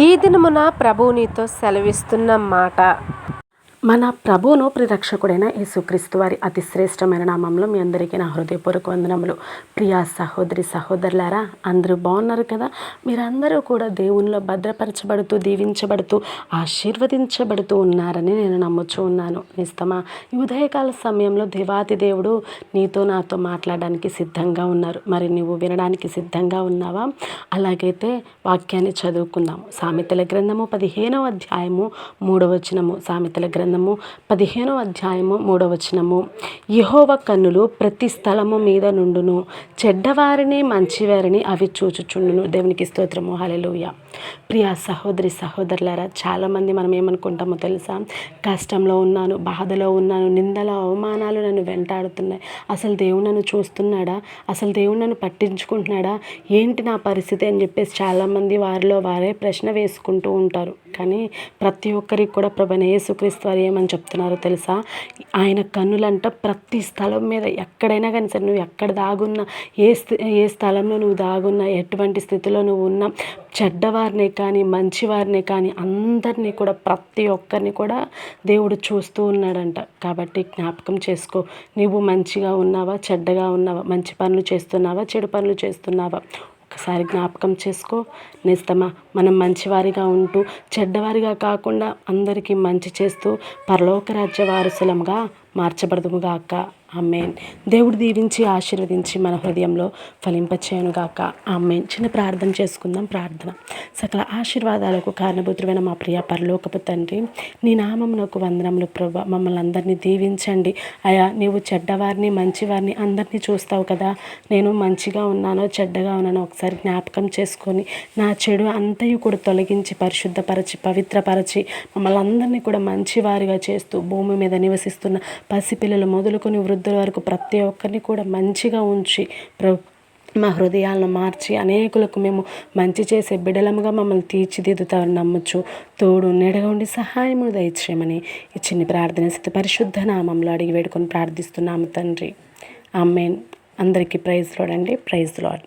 ఈ దినమున ప్రభువు నీతో సెలవిస్తున్న మాట. మన ప్రభువును ప్రిరక్షకుడైన యేసుక్రీస్తు వారి అతి శ్రేష్టమైన నామంలో మీ అందరికీ నా హృదయపూర్వక వందనములు. ప్రియా సహోదరి సహోదరులారా, అందరూ బాగున్నారు కదా? మీరందరూ కూడా దేవునిలో భద్రపరచబడుతూ, దీవించబడుతూ, ఆశీర్వదించబడుతూ ఉన్నారని నేను నమ్ముచూ ఉన్నాను. నిస్తమా, ఈ ఉదయకాల సమయంలో దేవాతి దేవుడు నీతో నాతో మాట్లాడడానికి సిద్ధంగా ఉన్నారు. మరి నువ్వు వినడానికి సిద్ధంగా ఉన్నావా? అలాగైతే వాక్యాన్ని చదువుకుందాం. సామెతల గ్రంథము 15వ అధ్యాయము 3వ వచనము. సామెతల గ్రంథము 15వ అధ్యాయము 3వ వచనము. యెహోవా కన్నులు ప్రతి స్థలము మీద నుండును, చెడ్డవారిని మంచివారిని అవి చూచుచుండును. దేవునికి స్తోత్రము. హల్లెలూయా. ప్రియా సహోదరి సహోదరులారా, చాలామంది మనం ఏమనుకుంటామో తెలుసా? కష్టంలో ఉన్నాను, బాధలో ఉన్నాను, నిందల అవమానాలు నన్ను వెంటాడుతున్నాయి, అసలు దేవుడు నన్ను చూస్తున్నాడా, అసలు దేవుడు నన్ను పట్టించుకుంటున్నాడా, ఏంటి నా పరిస్థితి అని చెప్పేసి చాలామంది వారిలో వారే ప్రశ్న వేసుకుంటూ ఉంటారు. కానీ ప్రతి ఒక్కరికి కూడా ప్రభువైన యేసుక్రీస్తు వారు ఏమని చెప్తున్నారో తెలుసా? ఆయన కన్నులంట ప్రతి స్థలం మీద, ఎక్కడైనా కానీ సరే, నువ్వు ఎక్కడ దాగున్నా, ఏ స్థలంలో నువ్వు దాగున్నా, ఎటువంటి స్థితిలో నువ్వు ఉన్నా, చెడ్డవారిని కానీ మంచివారిని కానీ అందరినీ కూడా, ప్రతి ఒక్కరిని కూడా దేవుడు చూస్తూ ఉన్నాడంట. కాబట్టి జ్ఞాపకం చేసుకో, నువ్వు మంచిగా ఉన్నావా, చెడ్డగా ఉన్నావా, మంచి పనులు చేస్తున్నావా, చెడు పనులు చేస్తున్నావా? ఒకసారి జ్ఞాపకం చేసుకో. నిజమా, మనం మంచివారిగా ఉంటూ చెడ్డవారిగా కాకుండా అందరికీ మంచి చేస్తూ పరలోక రాజ్య వారసులంగా మార్చబడదుముగాక. ఆమేన్. దేవుడు దీవించి ఆశీర్వదించి మన హృదయంలో ఫలింపచేయనుగాక. ఆమేన్. చిన్న ప్రార్థన చేసుకుందాం. ప్రార్థన. సకల ఆశీర్వాదాలకు కారణభూతుడైన మా ప్రియ పరలోకపు తండ్రి, నీ నామమునకు వందనములు ప్రభువా. మమ్మల్ని అందరినీ దీవించండి అయా. నీవు చెడ్డవారిని మంచివారిని అందరినీ చూస్తావు కదా. నేను మంచిగా ఉన్నానో చెడ్డగా ఉన్నానో ఒకసారి జ్ఞాపకం చేసుకొని, నా చెడు అంతయు కూడా తొలగించి, పరిశుద్ధపరచి, పవిత్రపరచి, మమ్మల్ని అందరినీ కూడా మంచివారిగా చేస్తూ, భూమి మీద నివసిస్తున్న పసిపిల్లలు మొదలుకొని వృద్ధుల వరకు ప్రతి ఒక్కరిని కూడా మంచిగా ఉంచి మా హృదయాలను మార్చి అనేకులకు మేము మంచి చేసే బిడలముగా మమ్మల్ని తీర్చిదిద్దుతారని నమ్మచ్చు. తోడు నీడగా ఉండి సహాయము దయచేయమని ఈ చిన్ని ప్రార్థన స్థితి పరిశుద్ధ నామంలో అడిగి వేడుకొని ప్రార్థిస్తున్నాము తండ్రి. ఆమేన్. అందరికీ ప్రైజ్ లార్డ్ అండి. Praise lord.